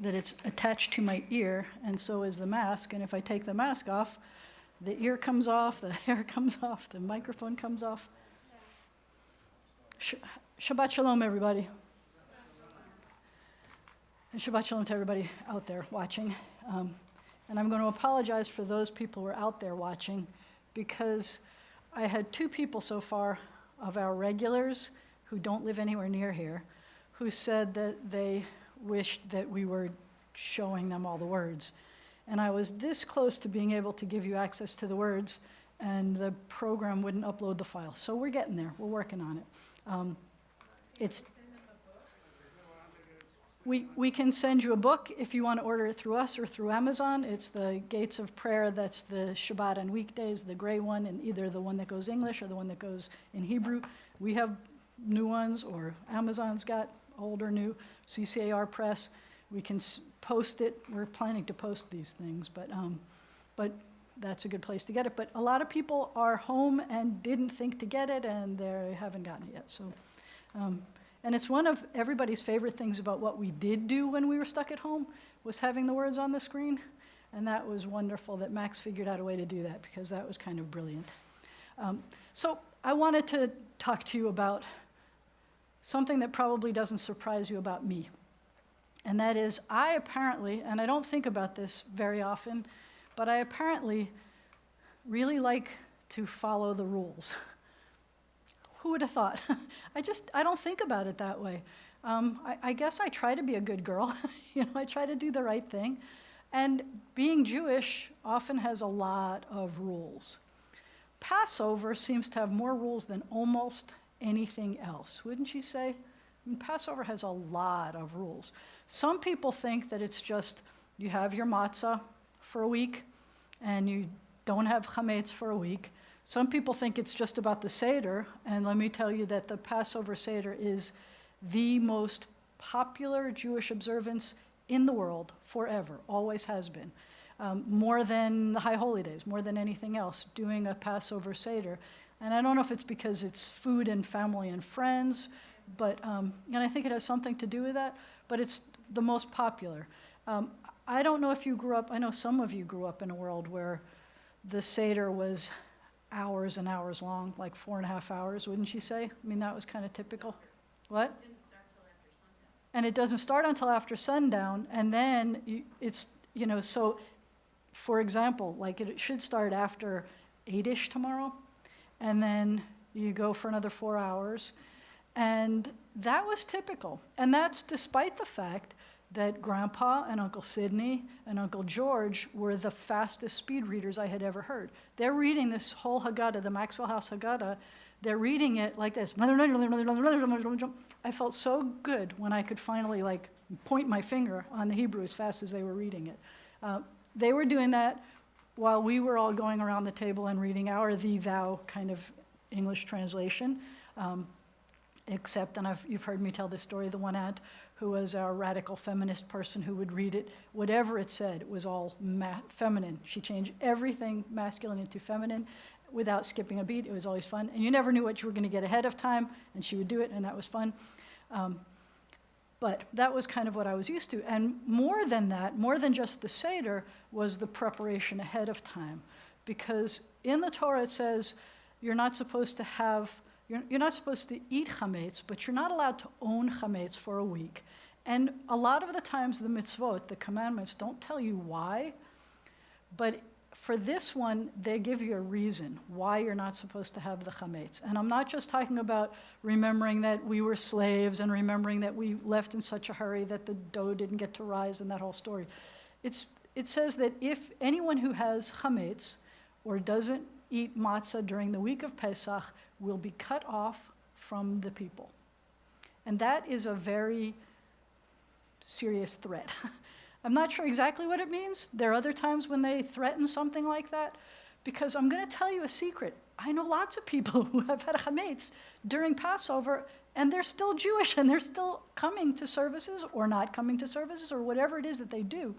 that it's attached to my ear, and so is the mask. And if I take the mask off, the ear comes off, the hair comes off, the microphone comes off. Shabbat Shalom, everybody. And Shabbat Shalom to everybody out there watching. And I'm going to apologize for those people who are out there watching, because I had 2 people so far of our regulars who don't live anywhere near here who said that they wished that we were showing them all the words. And I was this close to being able to give you access to the words, and the program wouldn't upload the file. So we're getting there. We're working on it. We can send you a book if you want to order it through us or through Amazon. It's the Gates of Prayer. That's the Shabbat on weekdays, the gray one, and either the one that goes English or the one that goes in Hebrew. We have new ones, or Amazon's got old or new, CCAR Press. We can post it. We're planning to post these things, but that's a good place to get it. But a lot of people are home and didn't think to get it, and they haven't gotten it yet. So. And it's one of everybody's favorite things about what we did do when we were stuck at home, was having the words on the screen. And that was wonderful that Max figured out a way to do that, because that was kind of brilliant. So I wanted to talk to you about something that probably doesn't surprise you about me. And that is, I apparently, and I don't think about this very often, but I apparently really like to follow the rules. Who would have thought? I don't think about it that way. I guess I try to be a good girl. I try to do the right thing. And being Jewish often has a lot of rules. Passover seems to have more rules than almost anything else, wouldn't you say? Passover has a lot of rules. Some people think that it's just you have your matzah for a week and you don't have chametz for a week. Some people think it's just about the Seder, and let me tell you that the Passover Seder is the most popular Jewish observance in the world forever, always has been. More than the High Holy Days, more than anything else, doing a Passover Seder. And I don't know if it's because it's food and family and friends, but and I think it has something to do with that, but it's the most popular. I don't know if you grew up, I know some of you grew up in a world where the Seder was hours and hours long, like 4.5 hours, wouldn't you say? I mean, that was kind of typical. What? It didn't start till after sundown. And it doesn't start until after sundown, and then so, for example, like it should start after 8-ish tomorrow, and then you go for another 4 hours, and that was typical. And that's despite the fact that Grandpa and Uncle Sidney and Uncle George were the fastest speed readers I had ever heard. They're reading this whole Haggadah, the Maxwell House Haggadah. They're reading it like this. I felt so good when I could finally point my finger on the Hebrew as fast as they were reading it. They were doing that while we were all going around the table and reading our thee, thou kind of English translation. Except, and you've heard me tell this story, the one aunt who was our radical feminist person who would read it, whatever it said, it was all feminine. She changed everything masculine into feminine without skipping a beat. It was always fun. And you never knew what you were going to get ahead of time, and she would do it, and that was fun. But that was kind of what I was used to. And more than that, more than just the Seder, was the preparation ahead of time. Because in the Torah it says you're not supposed to eat chametz, but you're not allowed to own chametz for a week. And a lot of the times the mitzvot, the commandments, don't tell you why, but for this one, they give you a reason why you're not supposed to have the chametz. And I'm not just talking about remembering that we were slaves and remembering that we left in such a hurry that the dough didn't get to rise and that whole story. It says that if anyone who has chametz or doesn't eat matzah during the week of Pesach will be cut off from the people. And that is a very serious threat. I'm not sure exactly what it means. There are other times when they threaten something like that, because I'm going to tell you a secret. I know lots of people who have had chametz during Passover, and they're still Jewish, and they're still coming to services or not coming to services or whatever it is that they do.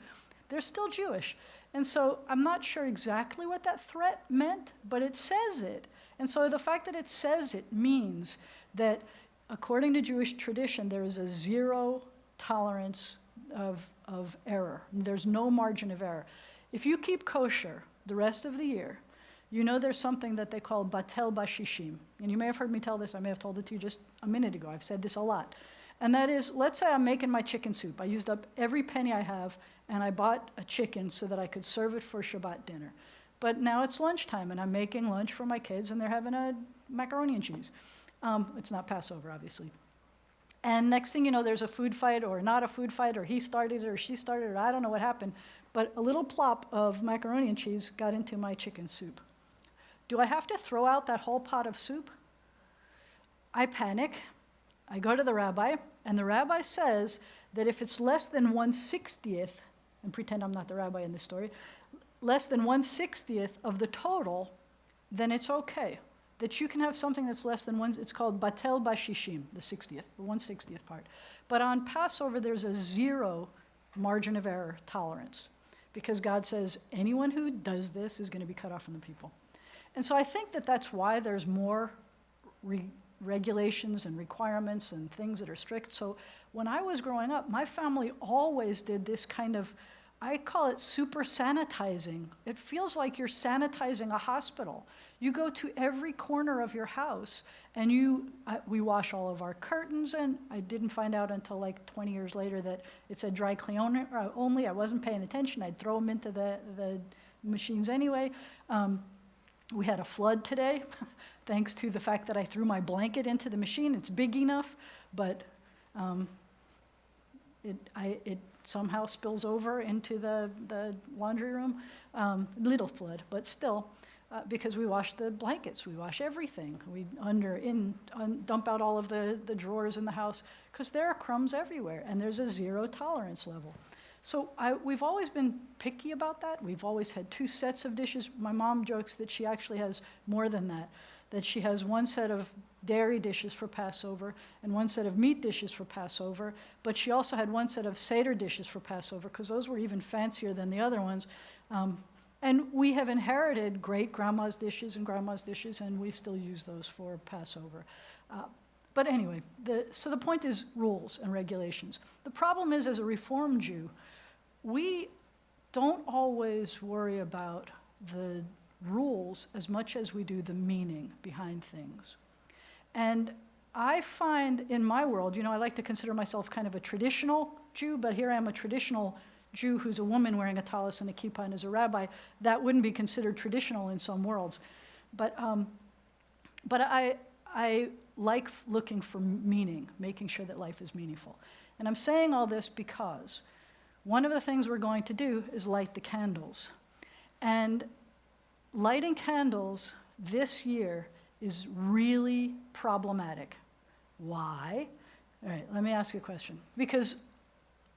They're still Jewish. And so I'm not sure exactly what that threat meant, but it says it. And so the fact that it says it means that according to Jewish tradition, there is a zero tolerance of of error. There's no margin of error. If you keep kosher the rest of the year, you know there's something that they call batel bashishim. And you may have heard me tell this. I may have told it to you just a minute ago. I've said this a lot. And that is, let's say I'm making my chicken soup. I used up every penny I have, and I bought a chicken so that I could serve it for Shabbat dinner. But now it's lunchtime, and I'm making lunch for my kids, and they're having a macaroni and cheese. It's not Passover, obviously. And next thing you know, there's a food fight, or not a food fight, or he started it, or she started it, or I don't know what happened. But a little plop of macaroni and cheese got into my chicken soup. Do I have to throw out that whole pot of soup? I panic. I go to the rabbi, and the rabbi says that if it's less than 1/60th, and pretend I'm not the rabbi in this story, less than 1/60th of the total, then it's okay. That you can have something that's less than one, it's called batel bashishim, the 60th, the 1/60th part. But on Passover, there's a 0 margin of error tolerance, because God says anyone who does this is going to be cut off from the people. And so I think that that's why there's more regulations and requirements and things that are strict. So when I was growing up, my family always did this kind of, I call it super sanitizing. It feels like you're sanitizing a hospital. You go to every corner of your house, and we wash all of our curtains, and I didn't find out until like 20 years later that it said dry clean only. I wasn't paying attention. I'd throw them into the machines anyway. We had a flood today, thanks to the fact that I threw my blanket into the machine. It's big enough, but it somehow spills over into the laundry room. Little flood, but still, because we wash the blankets, we wash everything. We dump out all of the drawers in the house, because there are crumbs everywhere, and there's a 0 tolerance level. So we've always been picky about that. We've always had 2 sets of dishes. My mom jokes that she actually has more than that she has 1 set of dairy dishes for Passover and 1 set of meat dishes for Passover, but she also had 1 set of Seder dishes for Passover, because those were even fancier than the other ones. And we have inherited great-grandma's dishes and grandma's dishes, and we still use those for Passover. But anyway, so the point is rules and regulations. The problem is, as a Reform Jew, we don't always worry about the rules as much as we do the meaning behind things. And I find in my world, I like to consider myself kind of a traditional Jew, but here I am, a traditional Jew who's a woman wearing a tallis and a kippah and is a rabbi. That wouldn't be considered traditional in some worlds. But I like looking for meaning, making sure that life is meaningful. And I'm saying all this because one of the things we're going to do is light the candles. And lighting candles this year is really problematic. Why? All right, let me ask you a question. Because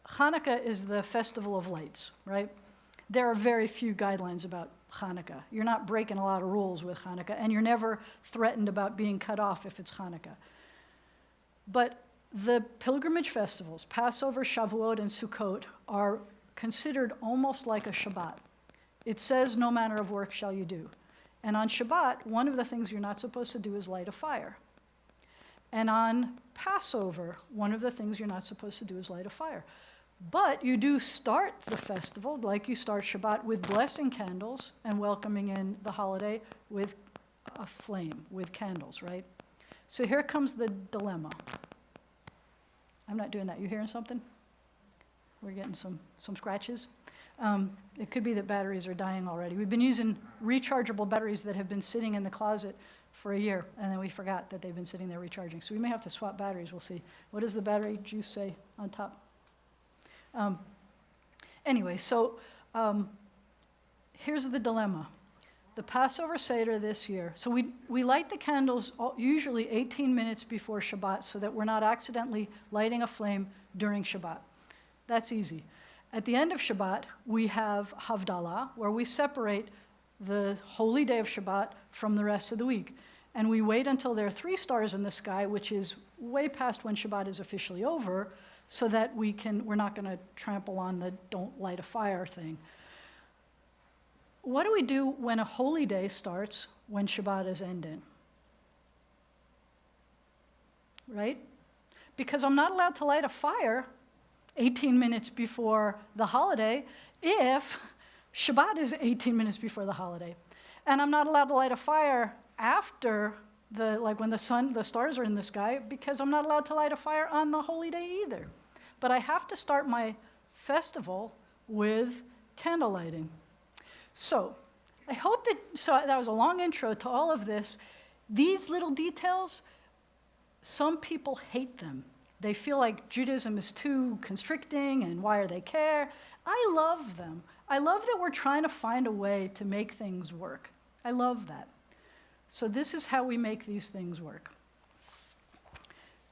Hanukkah is the festival of lights, right? There are very few guidelines about Hanukkah. You're not breaking a lot of rules with Hanukkah, and you're never threatened about being cut off if it's Hanukkah. But the pilgrimage festivals, Passover, Shavuot, and Sukkot, are considered almost like a Shabbat. It says, no manner of work shall you do. And on Shabbat, one of the things you're not supposed to do is light a fire. And on Passover, one of the things you're not supposed to do is light a fire. But you do start the festival, like you start Shabbat, with blessing candles and welcoming in the holiday with a flame, with candles, right? So here comes the dilemma. I'm not doing that. You hearing something? We're getting some scratches. It could be that batteries are dying already. We've been using rechargeable batteries that have been sitting in the closet for a year, and then we forgot that they've been sitting there recharging. So we may have to swap batteries. We'll see. What does the battery juice say on top? Anyway, so here's the dilemma. The Passover Seder this year, so we light the candles usually 18 minutes before Shabbat so that we're not accidentally lighting a flame during Shabbat. That's easy. At the end of Shabbat, we have Havdalah, where we separate the holy day of Shabbat from the rest of the week. And we wait until there are 3 stars in the sky, which is way past when Shabbat is officially over, so that we're not going to trample on the don't light a fire thing. What do we do when a holy day starts when Shabbat is ending? Right? Because I'm not allowed to light a fire 18 minutes before the holiday if Shabbat is 18 minutes before the holiday. And I'm not allowed to light a fire after when the stars are in the sky, because I'm not allowed to light a fire on the holy day either. But I have to start my festival with candle lighting. So I hope that was a long intro to all of this. These little details, some people hate them. They feel like Judaism is too constricting, and why are they care? I love them. I love that we're trying to find a way to make things work. I love that. So this is how we make these things work.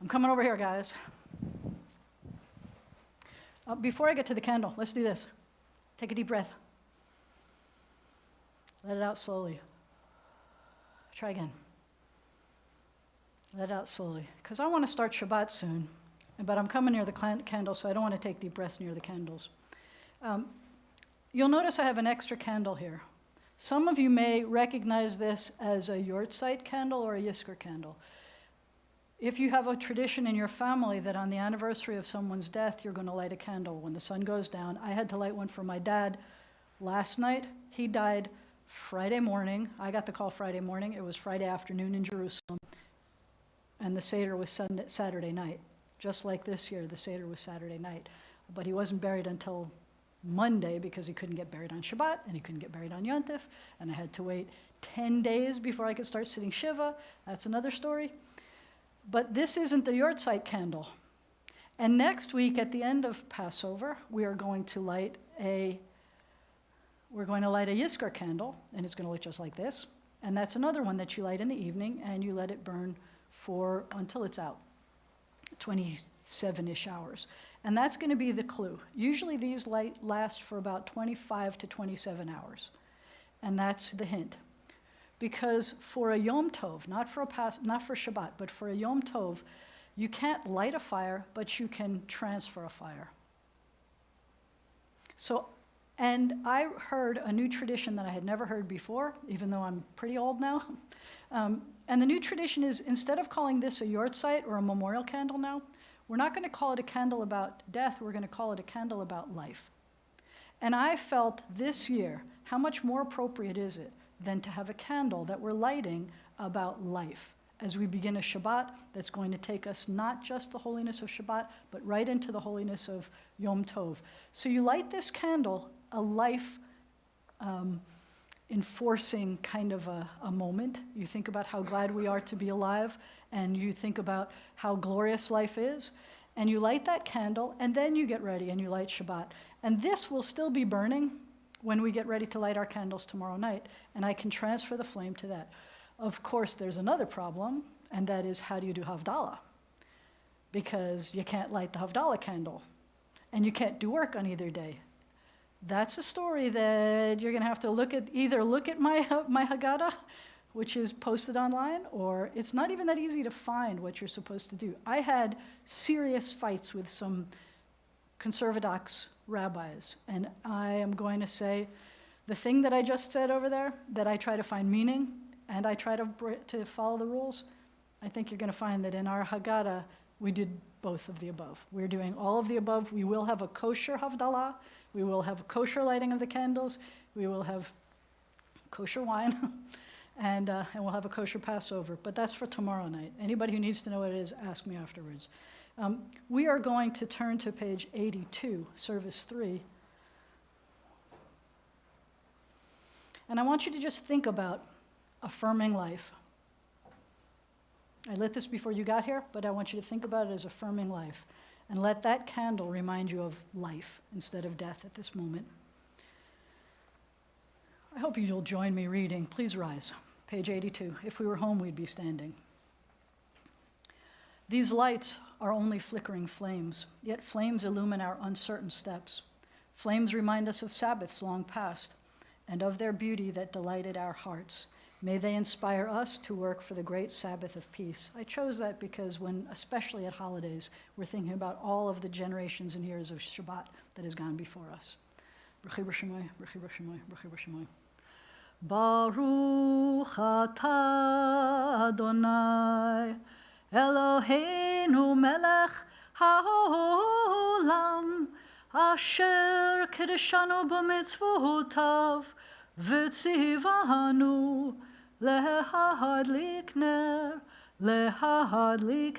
I'm coming over here, guys. Before I get to the candle, let's do this. Take a deep breath. Let it out slowly. Try again. Let it out slowly. Because I want to start Shabbat soon, but I'm coming near the candle, so I don't want to take deep breaths near the candles. You'll notice I have an extra candle here. Some of you may recognize this as a Yortzeit candle or a Yizkor candle. If you have a tradition in your family that on the anniversary of someone's death, you're going to light a candle when the sun goes down. I had to light one for my dad last night. He died Friday morning. I got the call Friday morning. It was Friday afternoon in Jerusalem. And the Seder was Saturday night. Just like this year, the Seder was Saturday night. But he wasn't buried until Monday because he couldn't get buried on Shabbat and he couldn't get buried on Yontif. And I had to wait 10 days before I could start sitting Shiva. That's another story. But this isn't the Yortzeit candle. And next week at the end of Passover, we are going to light a Yizkor candle, and it's going to look just like this. And that's another one that you light in the evening, and you let it burn until it's out, 27-ish hours. And that's going to be the clue. Usually these last for about 25 to 27 hours. And that's the hint. Because for a Yom Tov, not for Shabbat, but for a Yom Tov, you can't light a fire, but you can transfer a fire. So, and I heard a new tradition that I had never heard before, even though I'm pretty old now. And the new tradition is, instead of calling this a Yortzeit or a memorial candle now, we're not going to call it a candle about death, we're going to call it a candle about life. And I felt this year, how much more appropriate is it than to have a candle that we're lighting about life as we begin a Shabbat that's going to take us not just the holiness of Shabbat, but right into the holiness of Yom Tov. So you light this candle, a life enforcing kind of a moment. You think about how glad we are to be alive, and you think about how glorious life is, and you light that candle, and then you get ready and you light Shabbat. And this will still be burning when we get ready to light our candles tomorrow night, and I can transfer the flame to that. Of course, there's another problem, and that is, how do you do Havdalah? Because you can't light the Havdalah candle, and you can't do work on either day. That's a story that you're going to have to either look at my Haggadah, which is posted online, or it's not even that easy to find what you're supposed to do. I had serious fights with some conservadox rabbis, and I am going to say the thing that I just said over there, that I try to find meaning and I try to follow the rules. I think you're going to find that in our Haggadah we did both of the above. We're doing all of the above. We will have a kosher Havdalah. We will have a kosher lighting of the candles. We will have kosher wine. And we'll have a kosher Passover. But that's for tomorrow night. Anybody who needs to know what it is, ask me afterwards. We are going to turn to page 82, service 3. And I want you to just think about affirming life. I lit this before you got here, but I want you to think about it as affirming life. And let that candle remind you of life instead of death at this moment. I hope you'll join me reading. Please rise. Page 82. If we were home, we'd be standing. These lights are only flickering flames, yet flames illumine our uncertain steps. Flames remind us of Sabbaths long past, and of their beauty that delighted our hearts. May they inspire us to work for the great Sabbath of peace. I chose that because especially at holidays, we're thinking about all of the generations and years of Shabbat that has gone before us. Baruch atah Adonai Eloheinu melech haolam asher kedeshanu b'mitzvotav v'tzivanu lehadlik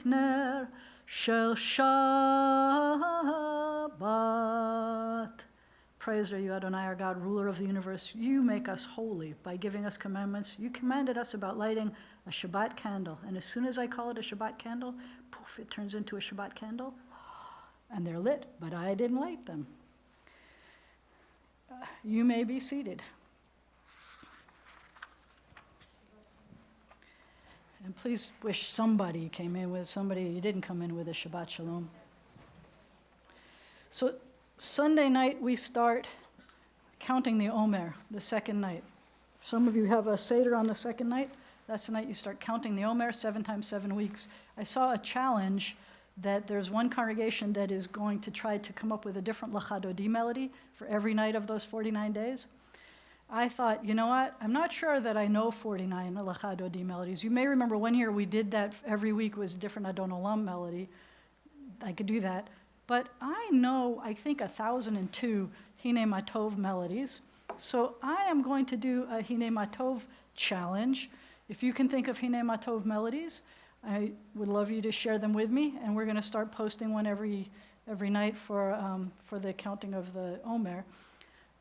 ner shel Shabbat. Praised are you, Adonai, our God, ruler of the universe. You make us holy by giving us commandments. You commanded us about lighting a Shabbat candle. And as soon as I call it a Shabbat candle, poof, it turns into a Shabbat candle. And they're lit, but I didn't light them. You may be seated. And please wish somebody you came in with, somebody you didn't come in with, a Shabbat Shalom. So Sunday night we start counting the Omer, the second night. Some of you have a Seder on the second night. That's the night you start counting the Omer, 7 times 7 weeks. I saw a challenge that there's one congregation that is going to try to come up with a different Lachadodi melody for every night of those 49 days. I thought, you know what? I'm not sure that I know 49 Lachadodi melodies. You may remember one year we did that every week was a different Adon Olam melody. I could do that. But I know, I think, 1,002 Hine Matov melodies. So I am going to do a Hine Matov challenge. If you can think of Hine Matov melodies, I would love you to share them with me. And we're going to start posting one every night for the counting of the Omer.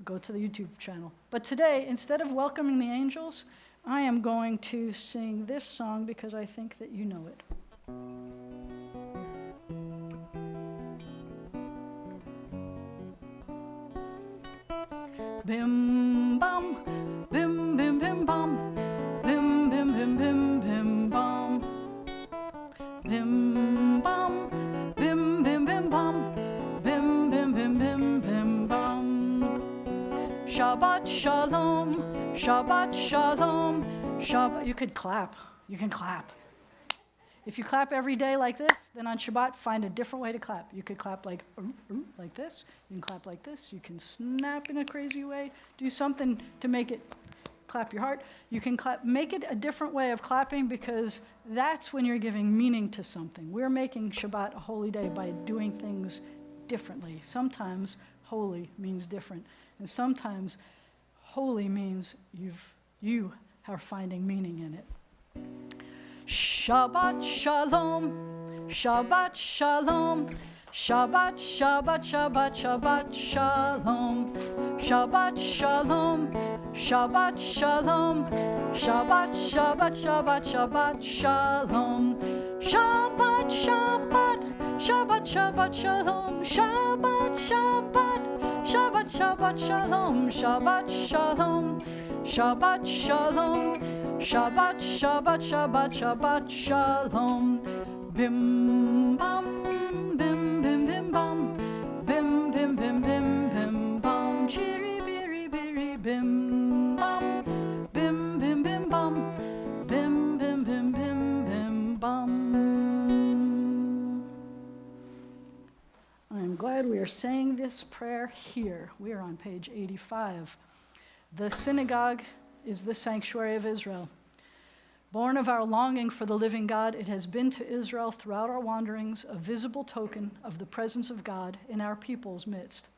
Go to the YouTube channel. But today, instead of welcoming the angels, I am going to sing this song because I think that you know it. Bim bum, bim bim bim bum, bim bim bim bim bim bum, bim bum, bim bim bim bum, bim bim bim bim bim bum. Shabbat Shalom, Shabbat Shalom, Shabbat. You could clap. You can clap. If you clap every day like this, then on Shabbat, find a different way to clap. You could clap like this. You can clap like this. You can snap in a crazy way. Do something to make it clap your heart. You can clap. Make it a different way of clapping because that's when you're giving meaning to something. We're making Shabbat a holy day by doing things differently. Sometimes holy means different. And sometimes holy means you are finding meaning in it. Shabbat Shalom, Shabbat Shalom, Shabbat, Shabbat, Shabbat, Shabbat Shalom, Shabbat Shalom, Shabbat Shalom, Shabbat, Shabbat, Shabbat, Shabbat Shalom, Shabbat, Shabbat, Shabbat, Shabbat Shalom, Shabbat, Shabbat, Shabbat, Shabbat Shalom, Shabbat Shalom, Shabbat Shalom, Shabbat, Shabbat, Shabbat, Shabbat Shalom, bim bam, bim bim bim bam, bim bim bim bim bim bam, chiri biri biri bim bam, bim bim bim bam, bim bim bim bim bim bam. I'm glad we are saying this prayer here. We are on page 85. The synagogue is the sanctuary of Israel. Born of our longing for the living God, it has been to Israel throughout our wanderings a visible token of the presence of God in our people's midst.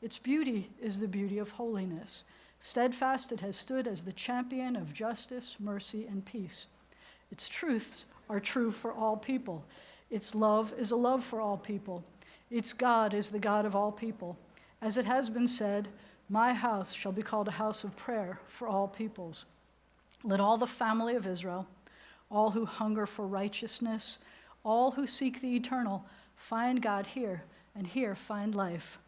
Its beauty is the beauty of holiness. Steadfast, it has stood as the champion of justice, mercy, and peace. Its truths are true for all people. Its love is a love for all people. Its God is the God of all people. As it has been said, my house shall be called a house of prayer for all peoples. Let all the family of Israel, all who hunger for righteousness, all who seek the eternal, find God here, and here find life.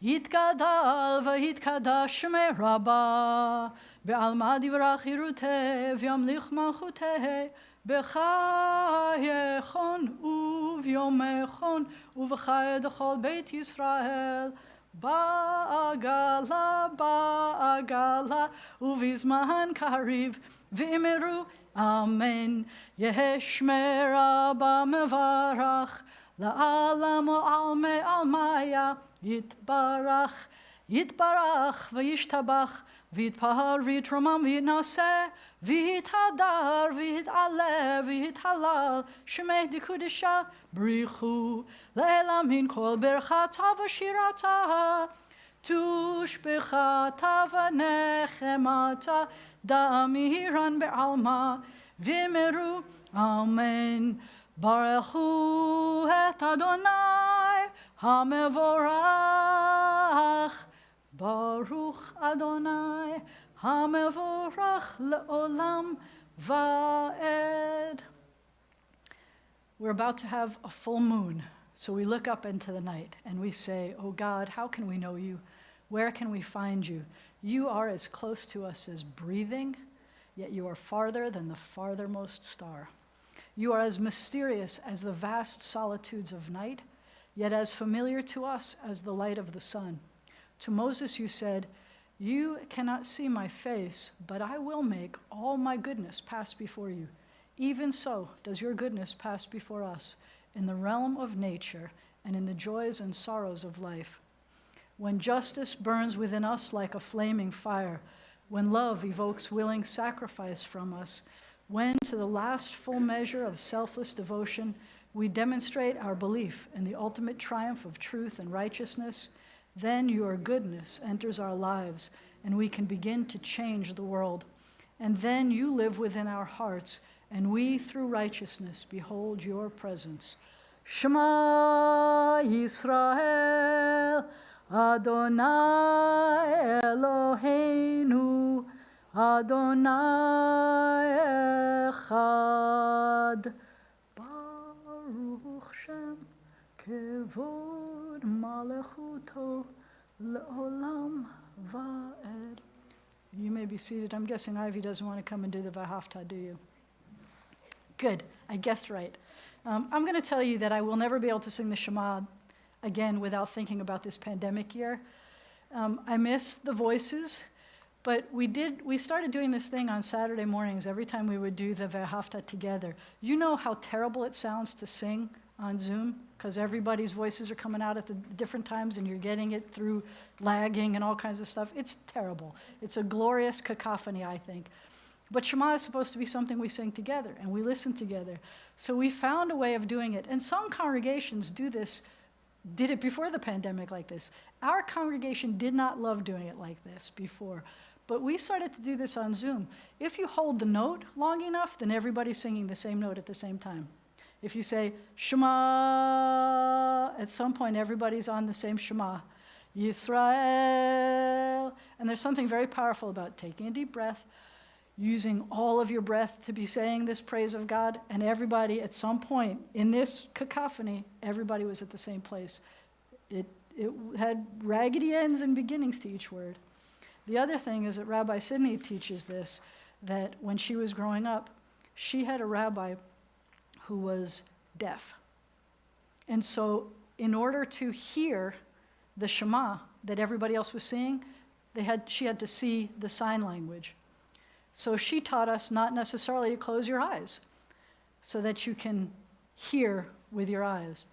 Yitgadal v'yitkadash me'raba, be'alma divrach yiruteh, v'yamlich malchuteh, b'chayechon u'v'yomechon, u'v'chayed chol beit Yisrael, Ba'agala, ba'agala, uvizman kariv, v'imeru, amen. Yeheshmer Abba mevarach, la'alam u'alme almaya, yitbarach, יתברך וישתבח, ויתפאר ויתרומם ויתנשא, ויתהדר ויתעלה ויתהלל, שמי דקודשה בריחו, לעילא מן כל ברכתה ושירתה, תושבחתה ונחמתה, דאמירן בעלמא, ואמרו אמן. ברכו את אדוני המבורך, ברוך אדוני המבורך לעולם ועד. We're about to have a full moon, so we look up into the night and we say, "Oh God, how can we know you? Where can we find you? You are as close to us as breathing, yet you are farther than the farthermost star. You are as mysterious as the vast solitudes of night, yet as familiar to us as the light of the sun. To Moses you said, 'You cannot see my face, but I will make all my goodness pass before you.' Even so does your goodness pass before us in the realm of nature and in the joys and sorrows of life. When justice burns within us like a flaming fire, when love evokes willing sacrifice from us, when to the last full measure of selfless devotion we demonstrate our belief in the ultimate triumph of truth and righteousness, then your goodness enters our lives and we can begin to change the world. And then you live within our hearts, and we, through righteousness, behold your presence. Shema Yisrael, Adonai Eloheinu, Adonai Echad. Baruch Shem, Kevod Malechuto, Le'olam Va'ed. You may be seated. I'm guessing Ivy doesn't want to come and do the Vahafta, do you? Good, I guessed right. I'm going to tell you that I will never be able to sing the Shema again without thinking about this pandemic year. I miss the voices, but we started doing this thing on Saturday mornings every time we would do the Vahafta together. You know how terrible it sounds to sing on Zoom, because everybody's voices are coming out at the different times and you're getting it through lagging and all kinds of stuff. It's terrible. It's a glorious cacophony, I think. But Shema is supposed to be something we sing together and we listen together. So we found a way of doing it. And some congregations did it before the pandemic like this. Our congregation did not love doing it like this before. But we started to do this on Zoom. If you hold the note long enough, then everybody's singing the same note at the same time. If you say Shema, at some point everybody's on the same Shema. Yisrael. And there's something very powerful about taking a deep breath, using all of your breath to be saying this praise of God, and everybody at some point in this cacophony, everybody was at the same place. It had raggedy ends and beginnings to each word. The other thing is that Rabbi Sidney teaches this, that when she was growing up, she had a rabbi who was deaf. And so in order to hear the Shema that everybody else was singing, she had to see the sign language. So she taught us not necessarily to close your eyes so that you can hear with your eyes.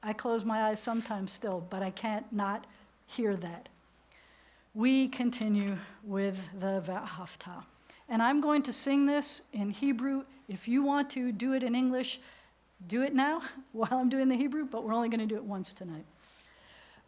I close my eyes sometimes still, but I can't not hear that. We continue with the Vahafta. And I'm going to sing this in Hebrew. If you want to do it in English, do it now while I'm doing the Hebrew, but we're only going to do it once tonight.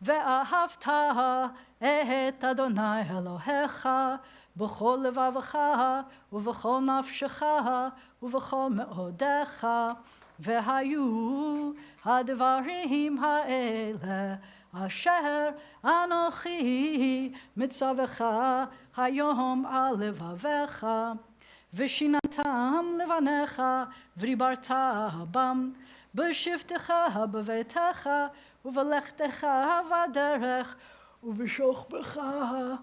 Ve'ahavta et Adonai Elohecha b'chol levavecha u'v'chol nafshecha u'v'chol me'odecha ve'hayu ha'devarim ha'ele asher anochi mitzavecha hayom al levavecha v'shinatam levanecha v'ribarta bam b'shiftecha b'veitecha uvelechtecha vaderech uveshochbecha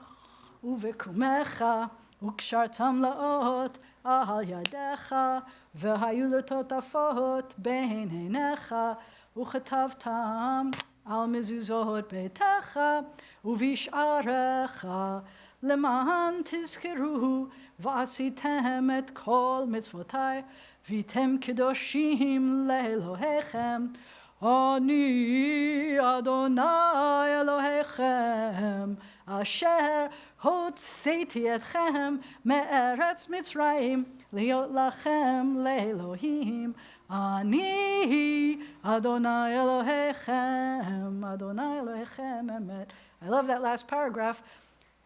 uvekumecha ukshartam laot al yadecha vehayu letotafot bein heinecha uchetavtam al mezuzot beitecha uvisharecha leman tizkeru v'asitem et kol mitzvotai vitem kedoshim leElohechem Ani Adonai Elohechem, Asher hotzeti etchem me'eretz Mitzrayim, liot lachem le'Elohim. Ani Adonai Elohechem, Adonai Elohechem emet. I love that last paragraph.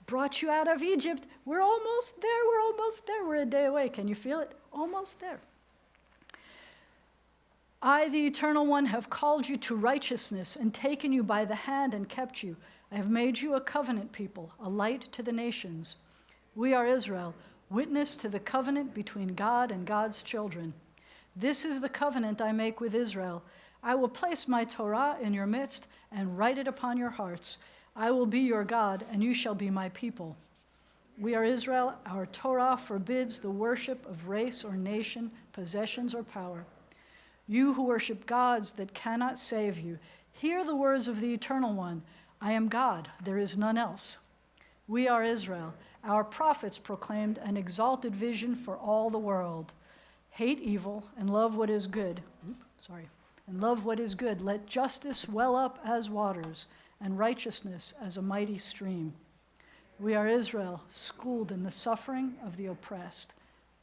Brought you out of Egypt. We're almost there. We're almost there. We're a day away. Can you feel it? Almost there. I, the Eternal One, have called you to righteousness and taken you by the hand and kept you. I have made you a covenant people, a light to the nations. We are Israel, witness to the covenant between God and God's children. This is the covenant I make with Israel. I will place my Torah in your midst and write it upon your hearts. I will be your God, and you shall be my people. We are Israel. Our Torah forbids the worship of race or nation, possessions or power. You who worship gods that cannot save you, hear the words of the Eternal One. I am God, there is none else. We are Israel. Our prophets proclaimed an exalted vision for all the world. Hate evil and love what is good. And love what is good. Let justice well up as waters, and righteousness as a mighty stream. We are Israel, schooled in the suffering of the oppressed.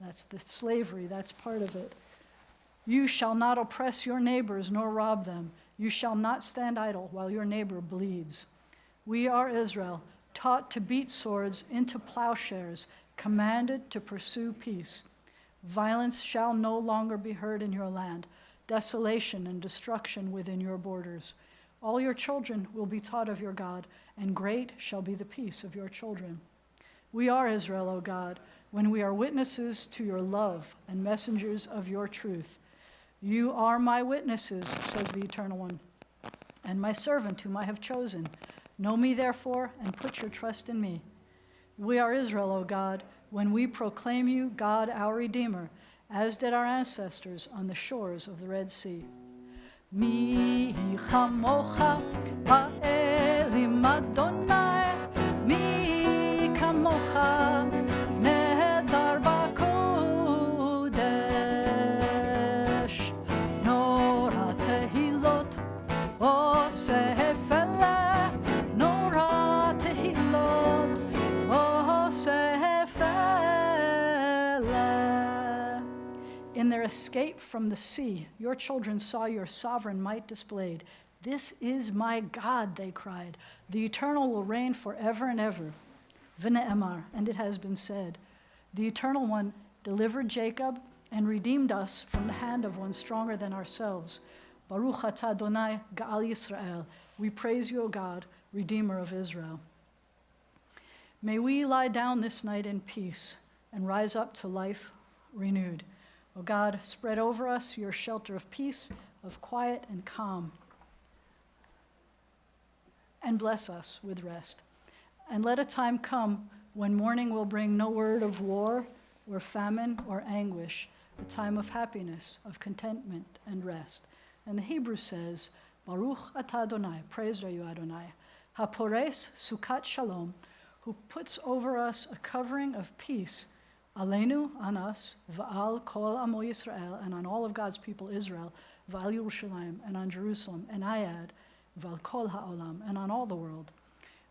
That's the slavery, that's part of it. You shall not oppress your neighbors nor rob them. You shall not stand idle while your neighbor bleeds. We are Israel, taught to beat swords into plowshares, commanded to pursue peace. Violence shall no longer be heard in your land, desolation and destruction within your borders. All your children will be taught of your God, and great shall be the peace of your children. We are Israel, O God, when we are witnesses to your love and messengers of your truth. You are my witnesses, says the Eternal One, and my servant whom I have chosen. Know me, therefore, and put your trust in me. We are Israel, O God, when we proclaim you God, our Redeemer, as did our ancestors on the shores of the Red Sea. Mi chamocha ba'elim Adonai, mi kamocha nehedar b'kodesh, nora tehilot oseh feleh, nora tehilot oseh feleh. In their escape from the sea, your children saw your sovereign might displayed. This is my God, they cried. The Eternal will reign forever and ever. V'ne'emar, and it has been said, the Eternal One delivered Jacob and redeemed us from the hand of one stronger than ourselves. Baruch atah Adonai Ga'al Yisrael. We praise you, O God, Redeemer of Israel. May we lie down this night in peace and rise up to life renewed. O God, spread over us your shelter of peace, of quiet and calm, and bless us with rest. And let a time come when morning will bring no word of war or famine or anguish, a time of happiness, of contentment and rest. And the Hebrew says, Baruch atah Adonai, praised are you, Adonai, hapores sukat shalom, who puts over us a covering of peace, Aleinu, on us, va'al kol amo Yisrael, and on all of God's people Israel, va'al Yerushalayim, and on Jerusalem, and I add, va'al kol ha'olam, and on all the world.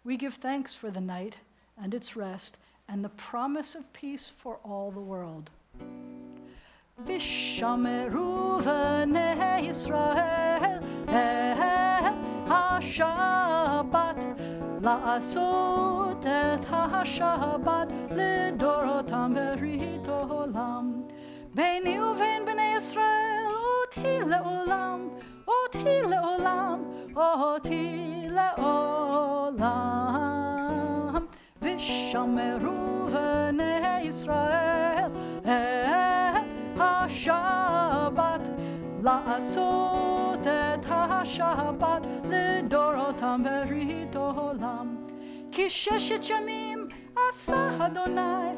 We give thanks for the night and its rest, and the promise of peace for all the world. Vishameru v'nei Yisrael ha-Shabbat, la'asot et ha-Shabbat לדורותם ברית עולם. ביני ובין בני ישראל אותי לעולם, אותי לעולם, אותי לעולם. ושמרו בני ישראל את השבת, לעשות את השבת לדורותם ברית עולם. כי ששת ימים עשה אדוני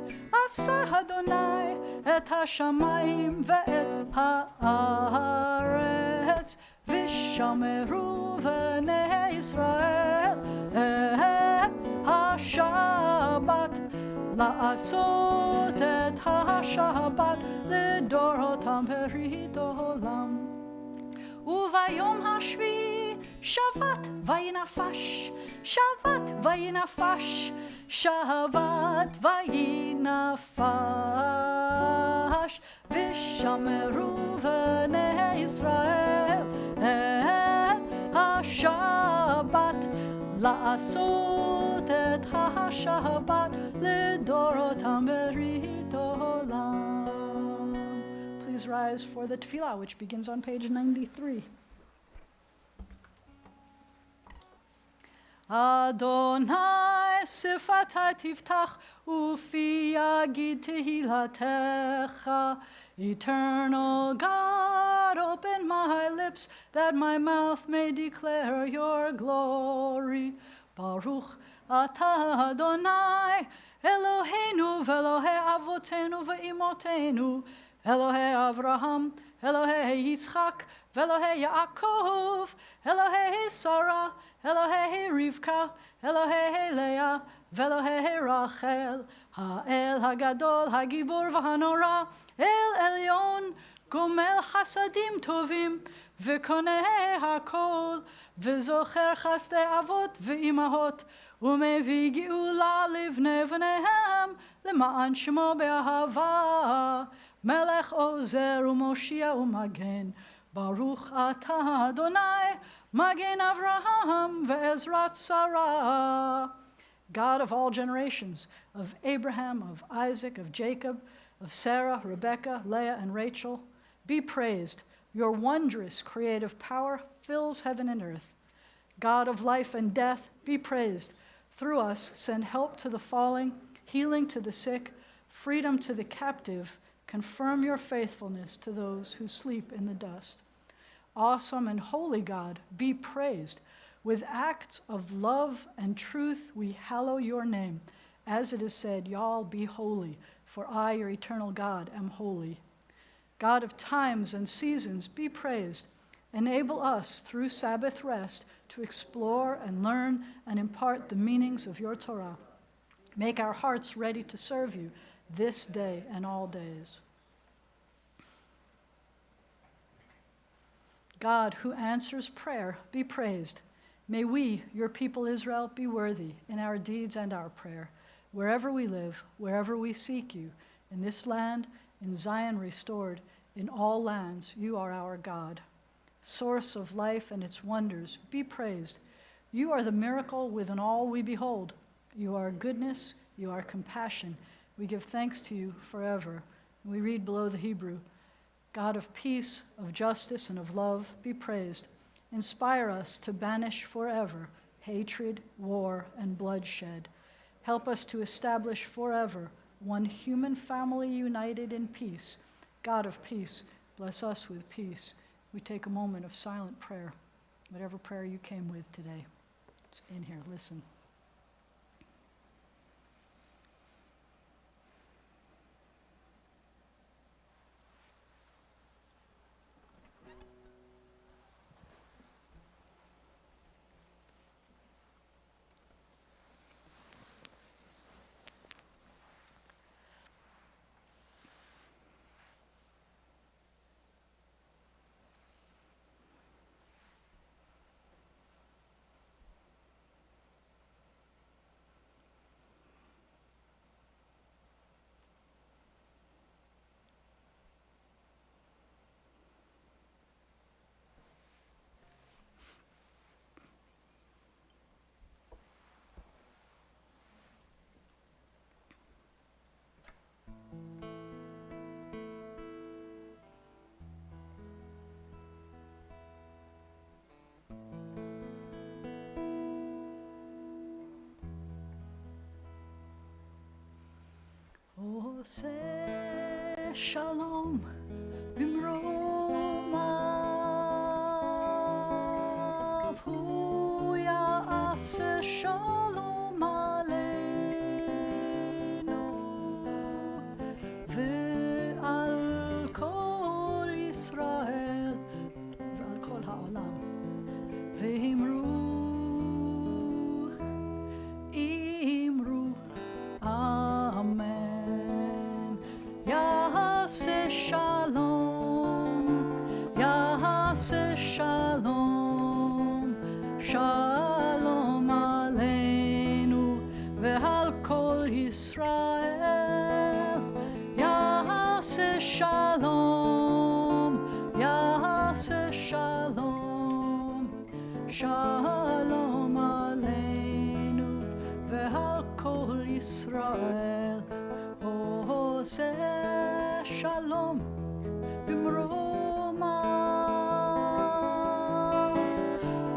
את השמיים ואת הארץ, ושמרו בני ישראל את השבת, לעשות את השבת לדורותם ברית עולם. וביום השביעי שבת וינפש, שבת וינפש, שבת וינפש, ושמרו בני ישראל את השבת, לעשות את השבת לדורותם ברית עולם. Please rise for the tefillah, which begins on page 93. Adonai sifata tiftach ufi yagid tehilatecha. Eternal God, open my lips that my mouth may declare your glory. Baruch atah Adonai Eloheinu ve'Elohei avotenu ve'imotenu, Elohei Avraham, Elohei Yitzchak, Elohei Yaakov, Elohei Sarah, Elohei Rivka, Elohei Leah, Elohei Rachel, Ha'el Hagadol, Hagibur v'Hanora, El Elyon, Gomel Chasadim Tovim, V'koneh HaKol, V'zocher Chasdei Avot V'imahot, Umevi Geula Livnei V'nehem, L'ma'an Shemo Be'ahava, Melech Ozer U'Moshia U'Magen, Baruch Atah Adonai, Magen Avraham Ve'ezrat Sarah. God of all generations, of Abraham, of Isaac, of Jacob, of Sarah, Rebekah, Leah, and Rachel, be praised. Your wondrous creative power fills heaven and earth. God of life and death, be praised. Through us, send help to the falling, healing to the sick, freedom to the captive. Confirm your faithfulness to those who sleep in the dust. Awesome and holy God, be praised. With acts of love and truth, we hallow your name. As it is said, y'all be holy, for I, your eternal God, am holy. God of times and seasons, be praised. Enable us, through Sabbath rest, to explore and learn and impart the meanings of your Torah. Make our hearts ready to serve you this day and all days. God, who answers prayer, be praised. May we, your people Israel, be worthy in our deeds and our prayer, wherever we live, wherever we seek you, in this land, in Zion restored, in all lands, you are our God. Source of life and its wonders, be praised. You are the miracle within all we behold. You are goodness, you are compassion. We give thanks to you forever. We read below the Hebrew, God of peace, of justice, and of love, be praised. Inspire us to banish forever hatred, war, and bloodshed. Help us to establish forever one human family united in peace. God of peace, bless us with peace. We take a moment of silent prayer, whatever prayer you came with today. It's in here, listen. עושה שלום במרומיו, הוא יעשה שלום עלינו ועל כל ישראל ועל כל העולם, ואמרו אמן. יעשה שלום kol Yisrael ya'aseh shalom, ya'aseh shalom, shalom aleinu ve'al kol Yisrael oseh shalom b'mromav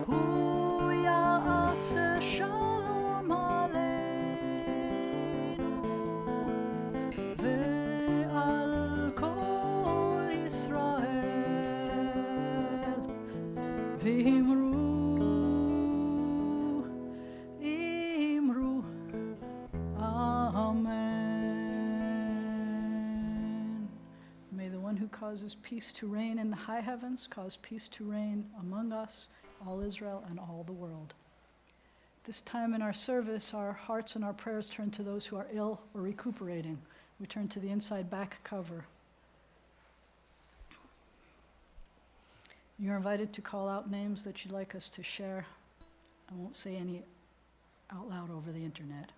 hu ya'aseh shalom aleinu ve'al kol Yisrael v'imru Amen. May the one who causes peace to reign in the high heavens cause peace to reign among us, all Israel, and all the world. This time in our service, our hearts and our prayers turn to those who are ill or recuperating. We turn to the inside back cover. You're invited to call out names that you'd like us to share. I won't say any out loud over the internet.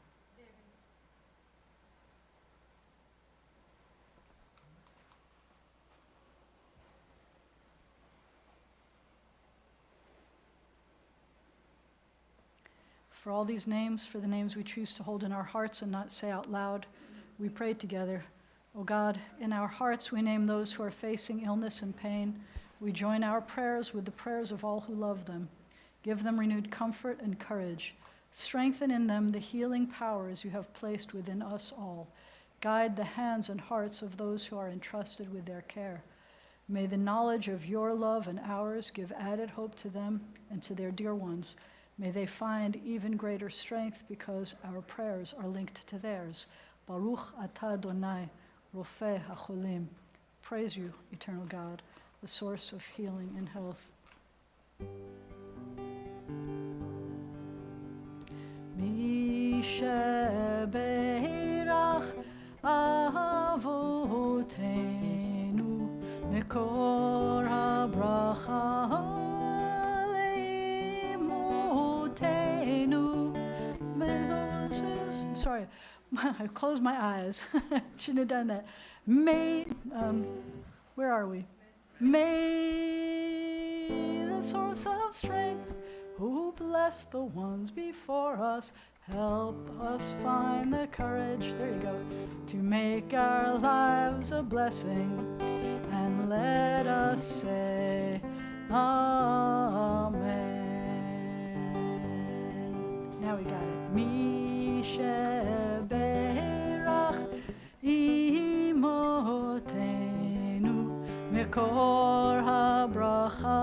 For all these names, for the names we choose to hold in our hearts and not say out loud, we pray together. O God, in our hearts we name those who are facing illness and pain. We join our prayers with the prayers of all who love them. Give them renewed comfort and courage. Strengthen in them the healing powers you have placed within us all. Guide the hands and hearts of those who are entrusted with their care. May the knowledge of your love and ours give added hope to them and to their dear ones. May they find even greater strength because our prayers are linked to theirs. Baruch atah Adonai, Rofeh HaCholim. Praise you, eternal God, the source of healing and health. Mi shebeirach avotenu mekor habracha I'm sorry, I closed my eyes. Shouldn't have done that. Where are we? May the source of strength, who bless the ones before us, help us find the courage, there you go, to make our lives a blessing, and let us say, Amen. Now we got it. Mi shebeirach imotenu mekor habracha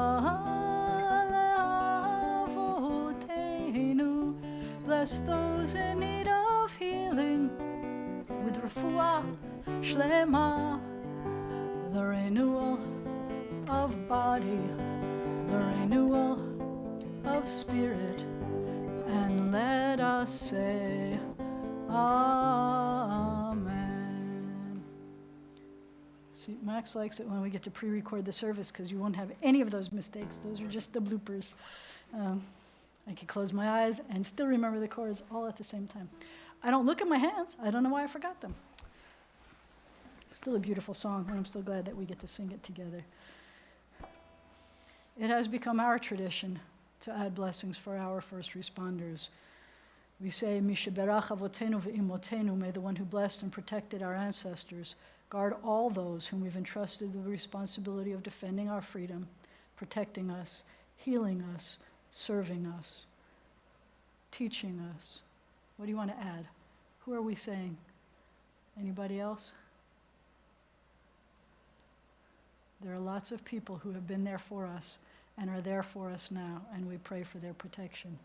leavotenu. Bless those in need of healing with refuah shlema, the renewal of body, the renewal of spirit, and let us say, Amen. See, Max likes it when we get to pre-record the service because you won't have any of those mistakes. Those are just the bloopers. I can close my eyes and still remember the chords all at the same time. I don't look at my hands. I don't know why I forgot them. Still a beautiful song, and I'm still glad that we get to sing it together. It has become our tradition to add blessings for our first responders. We say, Misheberach avotenu ve'imotenu, may the one who blessed and protected our ancestors guard all those whom we've entrusted with the responsibility of defending our freedom, protecting us, healing us, serving us, teaching us. What do you want to add? Who are we saying? Anybody else? There are lots of people who have been there for us and are there for us now, and we pray for their protection.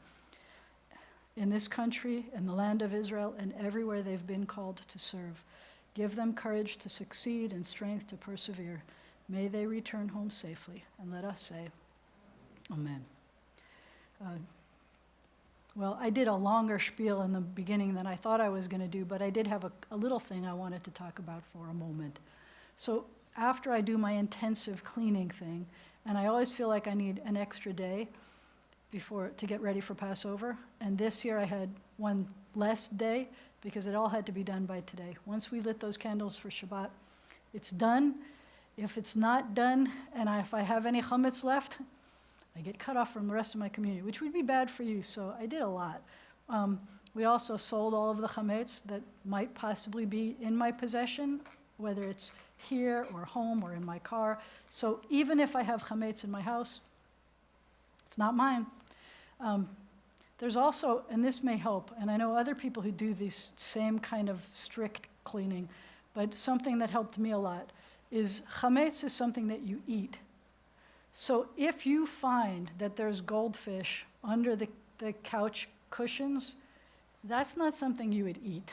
In this country, in the land of Israel, and everywhere they've been called to serve, give them courage to succeed and strength to persevere. May they return home safely, and let us say, Amen. Well, I did a longer spiel in the beginning than I thought I was going to do, but I did have a little thing I wanted to talk about for a moment. So after I do my intensive cleaning thing, and I always feel like I need an extra day, to get ready for Passover. And this year I had one less day because it all had to be done by today. Once we lit those candles for Shabbat, it's done. If it's not done, and if I have any chametz left, I get cut off from the rest of my community, which would be bad for you, so I did a lot. We also sold all of the chametz that might possibly be in my possession, whether it's here or home or in my car. So even if I have chametz in my house, it's not mine. There's also, and this may help, and I know other people who do this same kind of strict cleaning, but something that helped me a lot is chametz is something that you eat. So if you find that there's goldfish under the couch cushions, that's not something you would eat.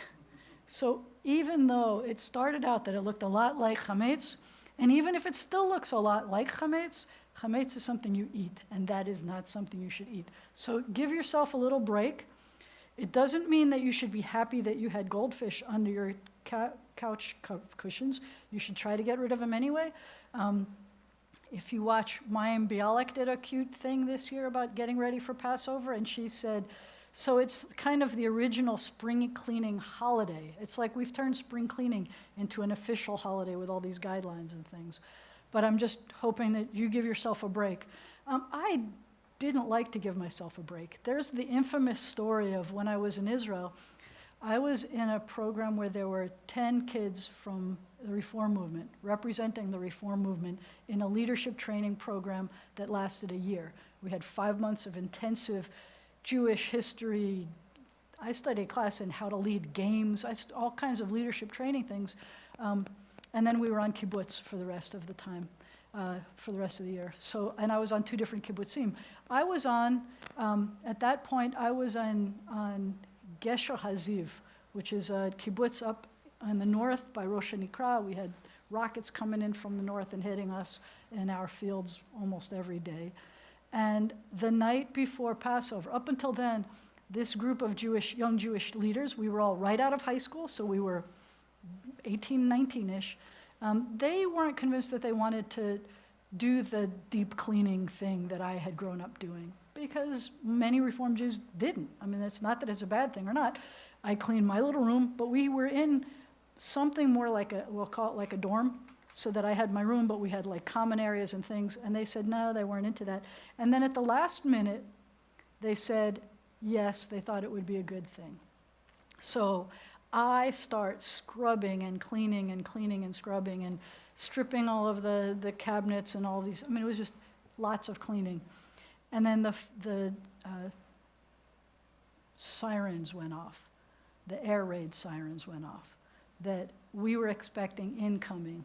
So even though it started out that it looked a lot like chametz, and even if it still looks a lot like chametz, chametz is something you eat, and that is not something you should eat. So give yourself a little break. It doesn't mean that you should be happy that you had goldfish under your couch cushions. You should try to get rid of them anyway. If you watch, Mayim Bialik did a cute thing this year about getting ready for Passover, and she said, so it's kind of the original spring cleaning holiday. It's like we've turned spring cleaning into an official holiday with all these guidelines and things. But I'm just hoping that you give yourself a break. I didn't like to give myself a break. There's the infamous story of when I was in Israel. I was in a program where there were 10 kids from the Reform movement, representing the Reform movement in a leadership training program that lasted a year. We had 5 months of intensive Jewish history. I studied a class in how to lead games, all kinds of leadership training things. And then we were on kibbutz for the rest of the time, for the rest of the year. So, and I was on 2 different kibbutzim. I was on, at that point, I was on Gesher Haziv, which is a kibbutz up in the north by Rosh Hanikra. We had rockets coming in from the north and hitting us in our fields almost every day. And the night before Passover, up until then, this group of young Jewish leaders, we were all right out of high school, so we were 18, 19-ish. They weren't convinced that they wanted to do the deep cleaning thing that I had grown up doing, because many Reform Jews didn't. I mean, it's not that it's a bad thing or not. I cleaned my little room, but we were in something more like we'll call it like a dorm, so that I had my room, but we had like common areas and things, and they said no, they weren't into that. And then at the last minute, they said yes, they thought it would be a good thing. So I start scrubbing and cleaning and scrubbing and stripping all of the cabinets and all these. I mean, it was just lots of cleaning. And then the sirens went off. The air raid sirens went off that we were expecting incoming.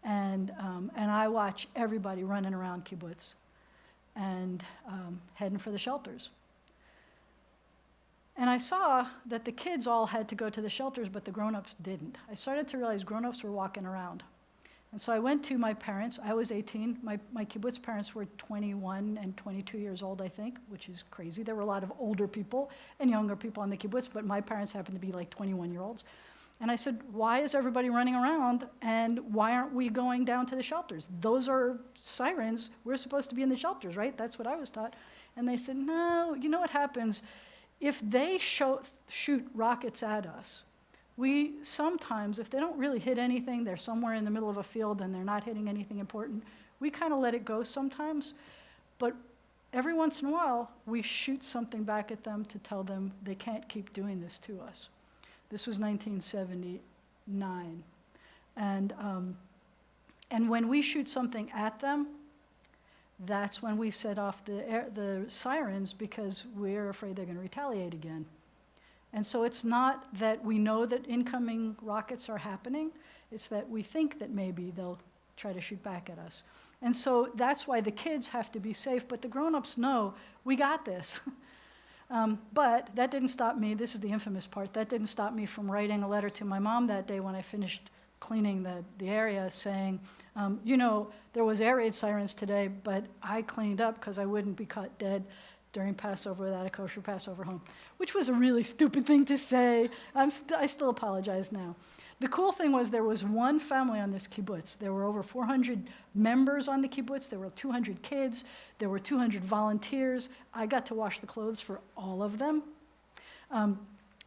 And I watch everybody running around kibbutz and heading for the shelters. And I saw that the kids all had to go to the shelters, but the grown-ups didn't. I started to realize grown-ups were walking around. And so I went to my parents. I was 18. My kibbutz parents were 21 and 22 years old, I think, which is crazy. There were a lot of older people and younger people on the kibbutz, but my parents happened to be like 21-year-olds. And I said, why is everybody running around, and why aren't we going down to the shelters? Those are sirens. We're supposed to be in the shelters, right? That's what I was taught. And they said, no, you know what happens? If they shoot rockets at us, we sometimes, if they don't really hit anything, they're somewhere in the middle of a field and they're not hitting anything important, we kind of let it go sometimes. But every once in a while, we shoot something back at them to tell them they can't keep doing this to us. This was 1979. And when we shoot something at them, that's when we set off the sirens, because we're afraid they're going to retaliate again. And so it's not that we know that incoming rockets are happening, it's that we think that maybe they'll try to shoot back at us. And so that's why the kids have to be safe, but the grown-ups know, we got this. But that didn't stop me, this is the infamous part, that didn't stop me from writing a letter to my mom that day when I finished cleaning the area, saying, there was air raid sirens today, but I cleaned up because I wouldn't be caught dead during Passover without a kosher Passover home, which was a really stupid thing to say. I still apologize now. The cool thing was there was one family on this kibbutz. There were over 400 members on the kibbutz. There were 200 kids. There were 200 volunteers. I got to wash the clothes for all of them.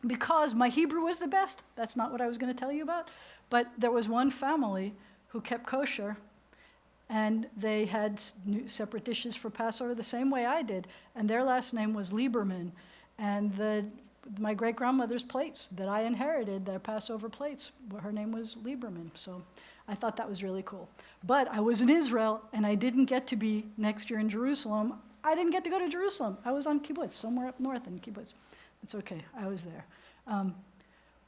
Because my Hebrew was the best. That's not what I was going to tell you about. But there was one family who kept kosher, and they had separate dishes for Passover the same way I did. And their last name was Lieberman. And my great-grandmother's plates that I inherited, their Passover plates, her name was Lieberman. So I thought that was really cool. But I was in Israel, and I didn't get to be next year in Jerusalem. I didn't get to go to Jerusalem. I was on kibbutz, somewhere up north in kibbutz. It's okay, I was there.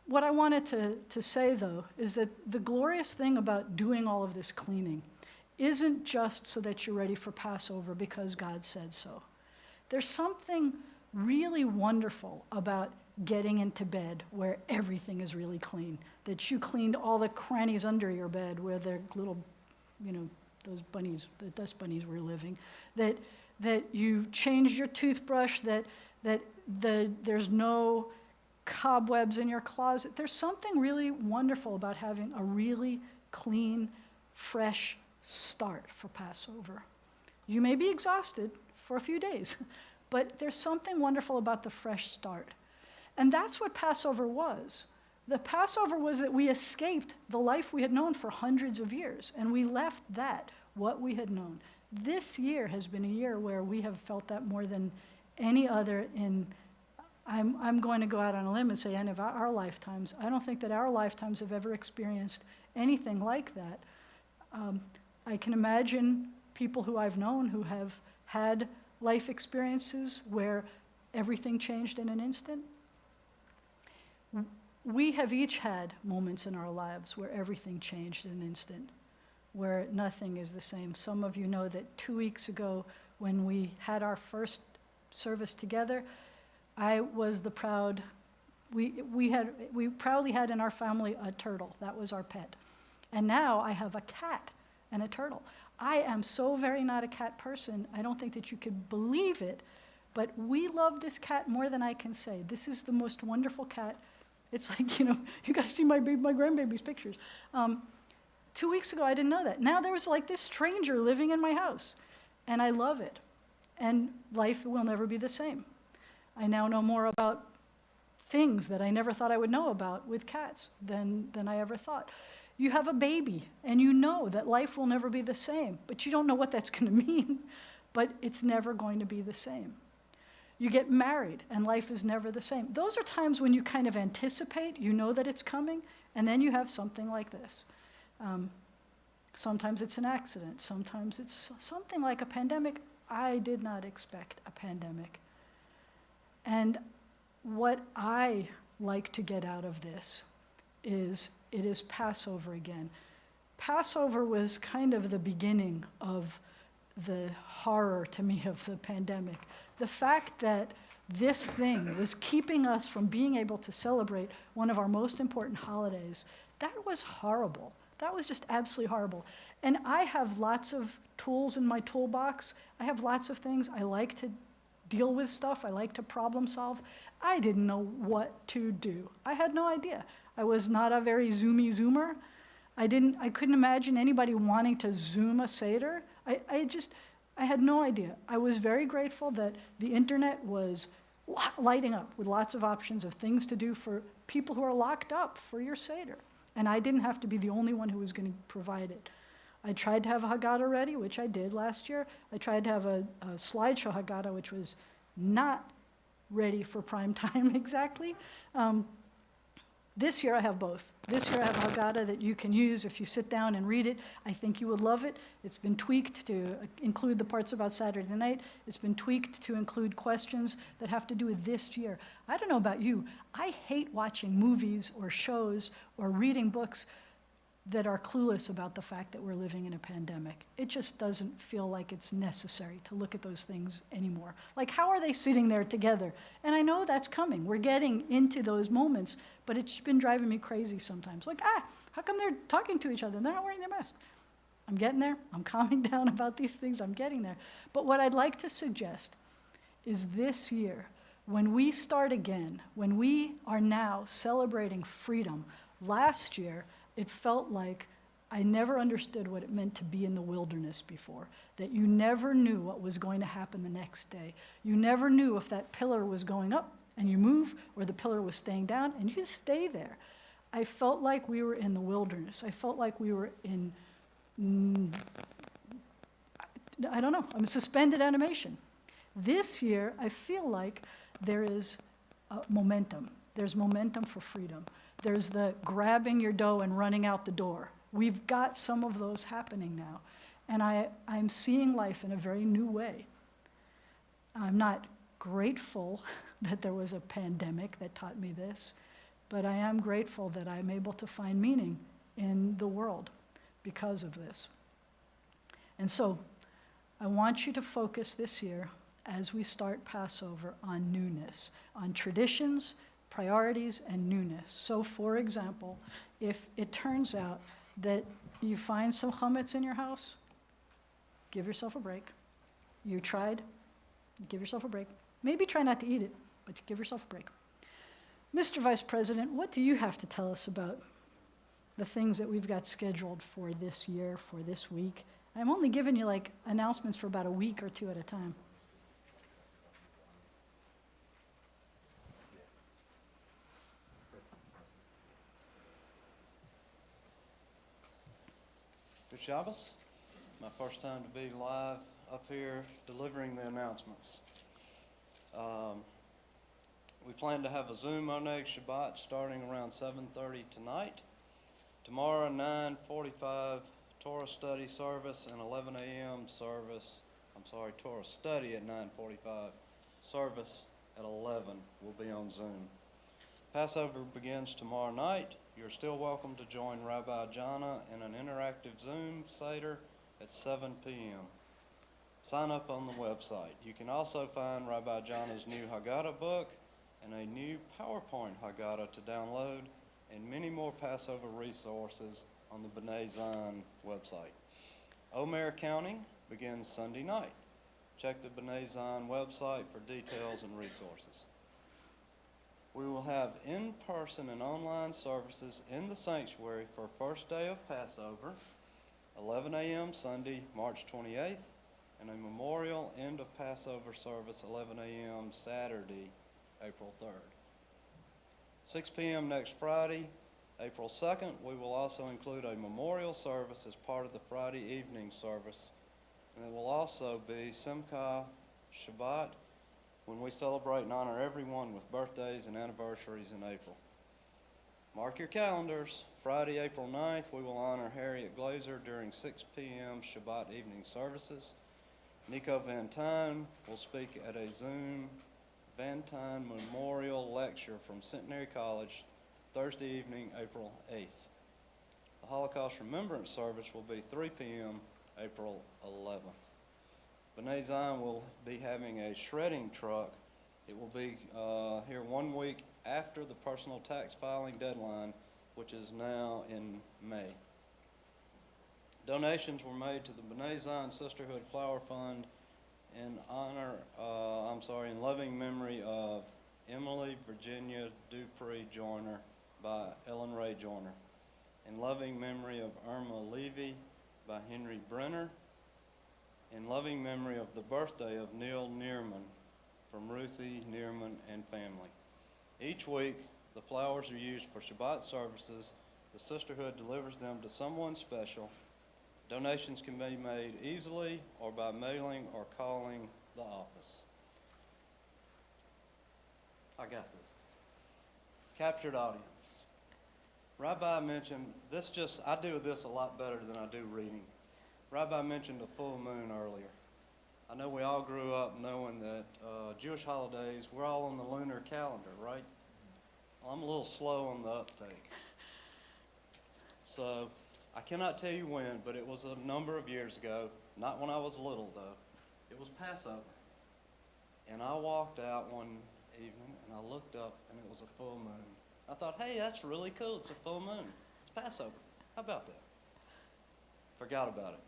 What I wanted to say, though, is that the glorious thing about doing all of this cleaning isn't just so that you're ready for Passover because God said so. There's something really wonderful about getting into bed where everything is really clean, that you cleaned all the crannies under your bed where the little, those bunnies, the dust bunnies were living, that you changed your toothbrush, that there's no cobwebs in your closet. There's something really wonderful about having a really clean, fresh start for Passover. You may be exhausted for a few days, but there's something wonderful about the fresh start. And that's what Passover was. The Passover was that we escaped the life we had known for hundreds of years, and we left that, what we had known. This year has been a year where we have felt that more than any other I'm going to go out on a limb and say any of our lifetimes. I don't think that our lifetimes have ever experienced anything like that. I can imagine people who I've known who have had life experiences where everything changed in an instant. We have each had moments in our lives where everything changed in an instant, where nothing is the same. Some of you know that 2 weeks ago when we had our first service together, I was the proud, we proudly had in our family a turtle. That was our pet. And now I have a cat and a turtle. I am so very not a cat person, I don't think that you could believe it, but we love this cat more than I can say. This is the most wonderful cat. It's like, you got to see my grandbaby's pictures. 2 weeks ago, I didn't know that. Now there was like this stranger living in my house, and I love it. And life will never be the same. I now know more about things that I never thought I would know about with cats than I ever thought. You have a baby, and you know that life will never be the same, but you don't know what that's going to mean, but it's never going to be the same. You get married, and life is never the same. Those are times when you kind of anticipate, you know that it's coming, and then you have something like this. Sometimes it's an accident. Sometimes it's something like a pandemic. I did not expect a pandemic. And what I like to get out of this is it is Passover again. Passover was kind of the beginning of the horror to me of the pandemic. The fact that this thing was keeping us from being able to celebrate one of our most important holidays, that was horrible. That was just absolutely horrible. And I have lots of tools in my toolbox. I have lots of things. I like to deal with stuff. I like to problem solve. I didn't know what to do. I had no idea. I was not a very zoomer. I couldn't imagine anybody wanting to Zoom a Seder. I had no idea. I was very grateful that the internet was lighting up with lots of options of things to do for people who are locked up for your Seder. And I didn't have to be the only one who was going to provide it. I tried to have a Haggadah ready, which I did last year. I tried to have a slideshow Haggadah, which was not ready for prime time exactly. This year I have both. This year I have Haggadah that you can use if you sit down and read it. I think you would love it. It's been tweaked to include the parts about Saturday night. It's been tweaked to include questions that have to do with this year. I don't know about you. I hate watching movies or shows or reading books that are clueless about the fact that we're living in a pandemic. It just doesn't feel like it's necessary to look at those things anymore. Like, how are they sitting there together? And I know that's coming. We're getting into those moments, but it's been driving me crazy sometimes. Like, how come they're talking to each other and they're not wearing their mask? I'm getting there. I'm calming down about these things. I'm getting there. But what I'd like to suggest is this year, when we start again, when we are now celebrating freedom, Last year, it felt like I never understood what it meant to be in the wilderness before, that you never knew what was going to happen the next day. You never knew if that pillar was going up and you move, or the pillar was staying down and you just stay there. I felt like we were in the wilderness. I felt like we were in, I don't know, I'm suspended animation. This year, I feel like there is momentum. There's momentum for freedom. There's the grabbing your dough and running out the door. We've got some of those happening now. And I'm seeing life in a very new way. I'm not grateful that there was a pandemic that taught me this, but I am grateful that I'm able to find meaning in the world because of this. And so I want you to focus this year as we start Passover on newness, on traditions, priorities, and newness. So for example, if it turns out that you find some chametz in your house, give yourself a break. You tried, give yourself a break. Maybe try not to eat it, but give yourself a break. Mr. Vice President, what do you have to tell us about the things that we've got scheduled for this year, for this week? I'm only giving you like announcements for about a week or two at a time. Good Shabbos. My first time to be live up here delivering the announcements. We plan to have a Zoom Oneg Shabbat starting around 7:30 tonight. Tomorrow 9:45 Torah study service and 11 a.m. service. Torah study at 9:45. Service at 11 will be on Zoom. Passover begins tomorrow night. You're still welcome to join Rabbi Jana in an interactive Zoom Seder at 7 p.m. Sign up on the website. You can also find Rabbi Jana's new Haggadah book and a new PowerPoint Haggadah to download, and many more Passover resources on the B'nai Zion website. Omer counting begins Sunday night. Check the B'nai Zion website for details and resources. We will have in-person and online services in the sanctuary for first day of Passover, 11 a.m. Sunday, March 28th, and a memorial end of Passover service, 11 a.m. Saturday, April 3rd. 6 p.m. next Friday, April 2nd, we will also include a memorial service as part of the Friday evening service. And there will also be Simcha Shabbat, when we celebrate and honor everyone with birthdays and anniversaries in April. Mark your calendars. Friday, April 9th, we will honor Harriet Glazer during 6 p.m. Shabbat evening services. Nico Van Tine will speak at a Zoom Van Tine Memorial Lecture from Centenary College Thursday evening, April 8th. The Holocaust Remembrance Service will be 3 p.m. April 11th. B'nai Zion will be having a shredding truck. It will be here 1 week after the personal tax filing deadline, which is now in May. Donations were made to the B'nai Zion Sisterhood Flower Fund in loving memory of Emily Virginia Dupree Joyner by Ellen Ray Joyner, in loving memory of Irma Levy by Henry Brenner, in loving memory of the birthday of Neil Neerman from Ruthie Neerman and family. Each week, the flowers are used for Shabbat services. The sisterhood delivers them to someone special. Donations can be made easily or by mailing or calling the office. I got this. Captured audience. Rabbi mentioned I do this a lot better than I do reading. Rabbi mentioned a full moon earlier. I know we all grew up knowing that Jewish holidays, we're all on the lunar calendar, right? Well, I'm a little slow on the uptake. So I cannot tell you when, but it was a number of years ago, not when I was little though. It was Passover. And I walked out one evening and I looked up and it was a full moon. I thought, hey, that's really cool. It's a full moon. It's Passover. How about that? Forgot about it.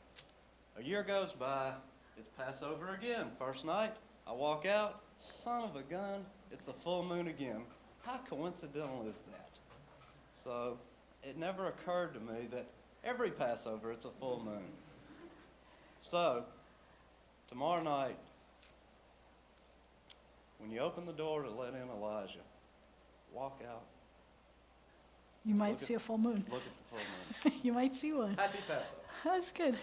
A year goes by, it's Passover again. First night, I walk out, son of a gun, it's a full moon again. How coincidental is that? So it never occurred to me that every Passover it's a full moon. So, tomorrow night, when you open the door to let in Elijah, walk out, You might Look at- see a full moon. look at the full moon. You might see one. Happy Passover. That's good.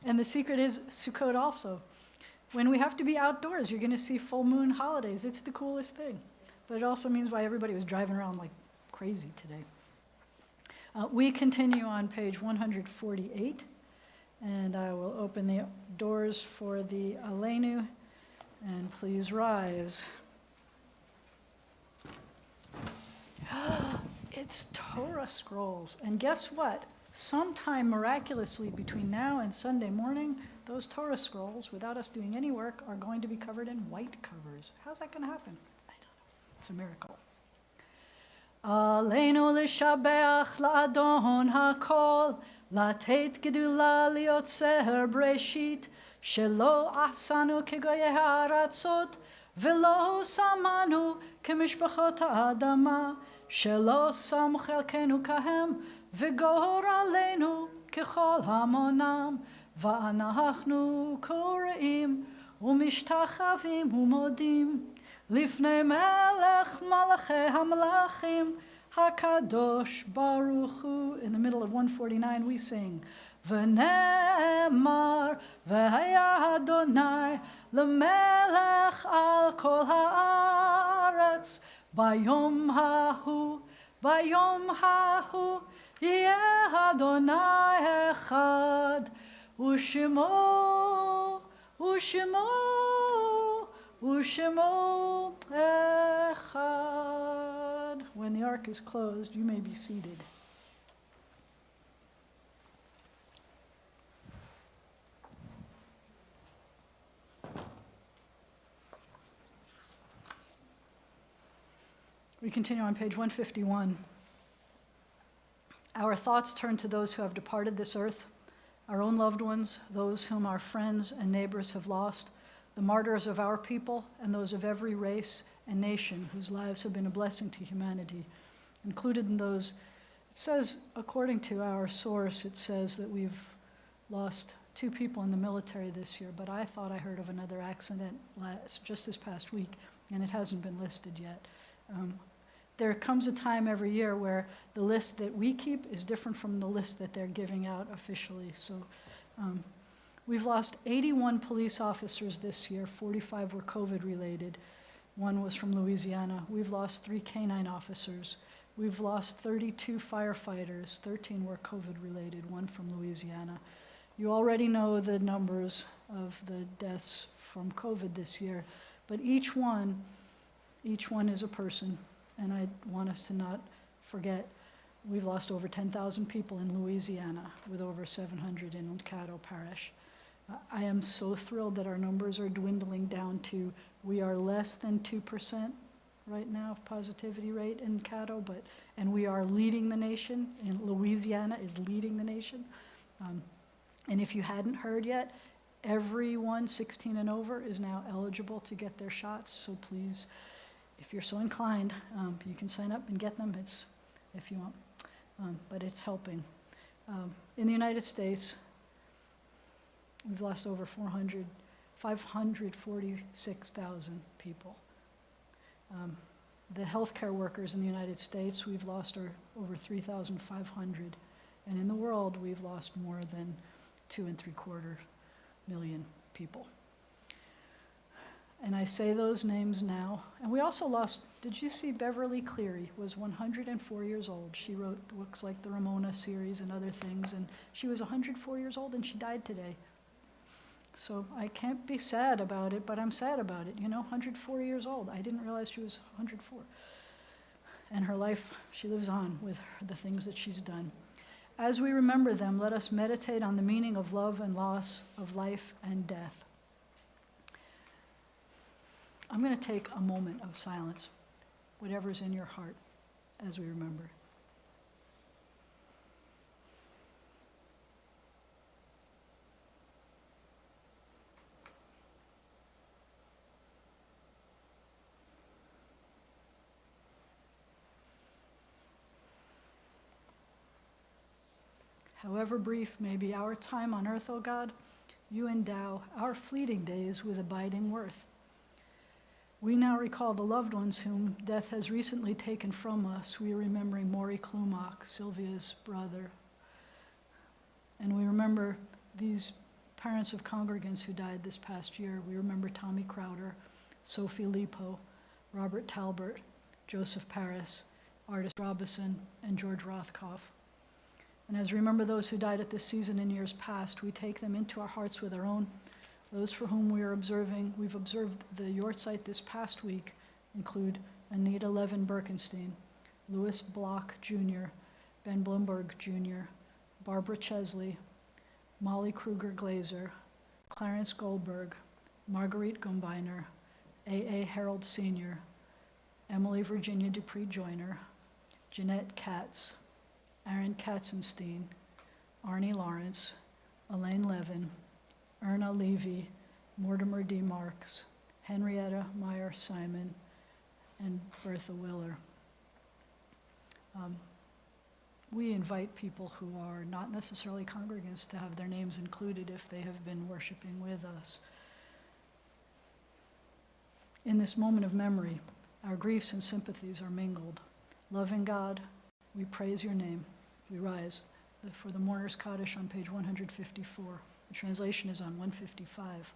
And the secret is Sukkot also. When we have to be outdoors, you're going to see full moon holidays. It's the coolest thing. But it also means why everybody was driving around like crazy today. We continue on page 148, and I will open the doors for the Aleinu, and please rise. It's Torah scrolls. And guess what? Sometime miraculously between now and Sunday morning, those Torah scrolls, without us doing any work, are going to be covered in white covers. How's that going to happen? I don't know. It's a miracle. Aleinu l'shabeach la'adon ha'kol, לתת גדולה ליוצר בראשית, שלא עשנו כגויי הארצות, ולא שמנו כמשפחות האדמה, שלא שם חלקנו כהם, וגור עלינו ככל המונם, ואנחנו קוראים ומשתחווים ומודים, לפני מלך מלכי המלכים, HaKadosh Baruch Hu. In the middle of 149 we sing, V'nemar v'haya Adonai l'melech al kol ha'aretz bayom hahu yeh Adonai echad u'shemo echad. When the ark is closed, you may be seated. We continue on page 151. Our thoughts turn to those who have departed this earth, our own loved ones, those whom our friends and neighbors have lost, the martyrs of our people, and those of every race and nation whose lives have been a blessing to humanity. Included in those, it says, according to our source, it says that we've lost 2 people in the military this year, but I thought I heard of another accident just this past week, and it hasn't been listed yet. There comes a time every year where the list that we keep is different from the list that they're giving out officially. So we've lost 81 police officers this year. 45 were COVID related. 1 was from Louisiana. We've lost 3 canine officers. We've lost 32 firefighters. 13 were COVID related, 1 from Louisiana. You already know the numbers of the deaths from COVID this year, but each one is a person. And I want us to not forget, we've lost over 10,000 people in Louisiana, with over 700 in Untitled Parish. I am so thrilled that our numbers are dwindling down to, we are less than 2% right now, positivity rate in Caddo, and we are leading the nation, and Louisiana is leading the nation. And if you hadn't heard yet, everyone 16 and over is now eligible to get their shots, so please, if you're so inclined, you can sign up and get them, if you want, but it's helping. In the United States, we've lost over 546,000 people. The healthcare workers in the United States, we've lost over 3,500, and in the world, we've lost more than 2.75 million people. And I say those names now. And we also lost, did you see Beverly Cleary was 104 years old. She wrote books like the Ramona series and other things, and she was 104 years old and she died today. So I can't be sad about it, but I'm sad about it, 104 years old. I didn't realize she was 104. And her life, she lives on with the things that she's done. As we remember them, let us meditate on the meaning of love and loss, of life and death. I'm going to take a moment of silence, whatever's in your heart, as we remember. However brief may be our time on earth, O God, you endow our fleeting days with abiding worth. We now recall the loved ones whom death has recently taken from us. We are remembering Maury Klumak, Sylvia's brother. And we remember these parents of congregants who died this past year. We remember Tommy Crowder, Sophie Lipo, Robert Talbert, Joseph Paris, Artist Robison, and George Rothkopf. And as we remember those who died at this season in years past, we take them into our hearts with our own. Those for whom we've observed the Yortzeit this past week include Anita Levin Birkenstein, Louis Block Jr., Ben Bloomberg Jr., Barbara Chesley, Molly Kruger Glazer, Clarence Goldberg, Marguerite Gumbiner, A.A. Harold Sr., Emily Virginia Dupree Joyner, Jeanette Katz, Aaron Katzenstein, Arnie Lawrence, Elaine Levin, Erna Levy, Mortimer D. Marks, Henrietta Meyer Simon, and Bertha Willer. We invite people who are not necessarily congregants to have their names included if they have been worshiping with us. In this moment of memory, our griefs and sympathies are mingled. Loving God, we praise your name. We rise for the Mourner's Kaddish on page 154. The translation is on 155.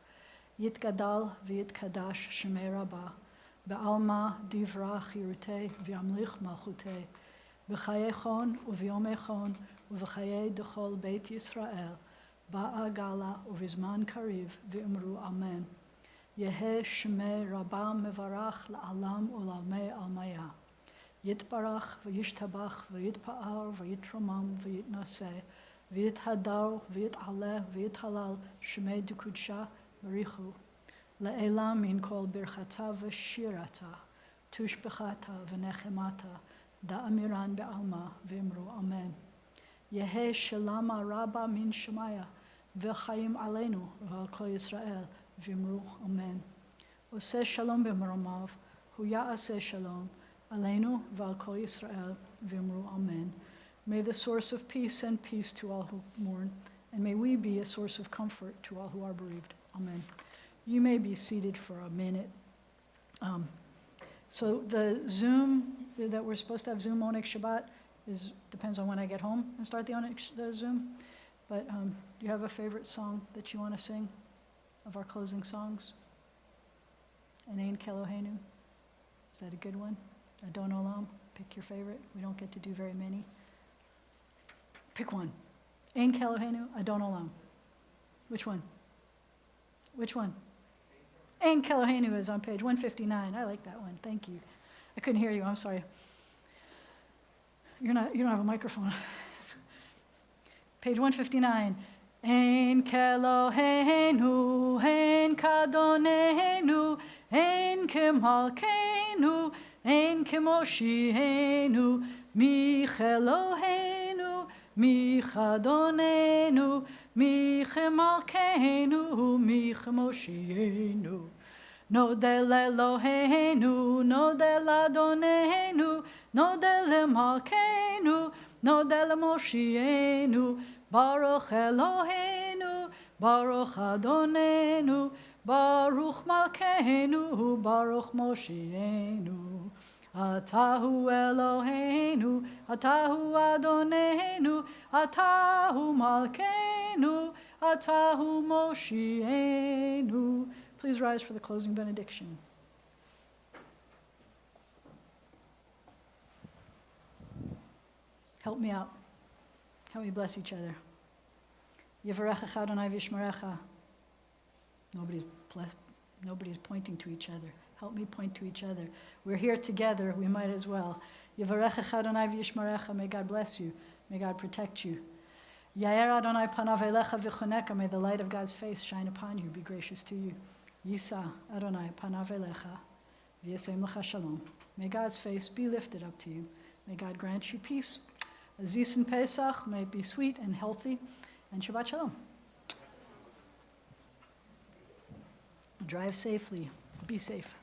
Yitgadal v'yitkadash shemei rabah, be'alma divra chirutei v'yamlich malchutei, b'chayei chon u'v'yomei chon u'v'chayei dechol beit Yisrael, ba'a gala u'v'zman kariv v'imru amen. Yeheh shemei rabah mevarach la'alam u'lalmei almaya. Yitbarach v'yishtabach v'yitpa'ar v'yitromam v'yitnaseh, v'yithadar v'yit'aleh v'yithalal shemei dukudsha barichu. Le'elam min kol birchata v'shirata, tushbechata v'nechemata, da'amiran be'alma v'imru amen. Yeheh shalama rabba min shemaya, v'chaim aleinu v'al kol Yisrael v'imru amen. Oseh shalom b'mromav, hu ya'aseh shalom, Aleinu v'al kol Yisrael v'imru amen. May the source of peace send peace to all who mourn, and may we be a source of comfort to all who are bereaved. Amen. You may be seated for a minute. So the Zoom that we're supposed to have Zoom Oneg Shabbat depends on when I get home and start the Zoom. But do you have a favorite song that you want to sing of our closing songs? An Ein Keloheinu. Is that a good one? Adon Olam, pick your favorite. We don't get to do very many. Pick one. Ein Keloheinu, Adon Olam. Which one? Which one? Ein Keloheinu is on page 159. I like that one. Thank you. I couldn't hear you. I'm sorry. You don't have a microphone. Page 159. Ein Keloheinu, Ein Kadonenu, Ein Kemalkeinu, Ein Kemoshienu, Micheloheinu, Michadonenu, Michemalkeinu, Michemoshienu. Nodel Eloheinu, Nodel Adonenu, Nodel Malkeinu, Nodel Moshienu, Baruch Eloheinu, Baruch Adonenu, Baruch Malkeinu, Baruch Moshienu. Atahu Eloheinu, Atahu Adonenu, Atahu Malkeinu, Atahu Moshienu. Please rise for the closing benediction. Help me out. Help me bless each other. Yivarechecha Adonai v'yishmerecha. Nobody's pointing to each other. Help me point to each other. We're here together, we might as well. Yivarechecha Adonai v'yishmerecha. May God bless you. May God protect you. Yair Adonai panav elecha v'choneka. May the light of God's face shine upon you, be gracious to you. Yisa Adonai panav elecha v'yasem lecha shalom. May God's face be lifted up to you. May God grant you peace. Aziz and Pesach may it be sweet and healthy. And Shabbat Shalom. Drive safely. Be safe.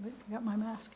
Wait, I got my mask.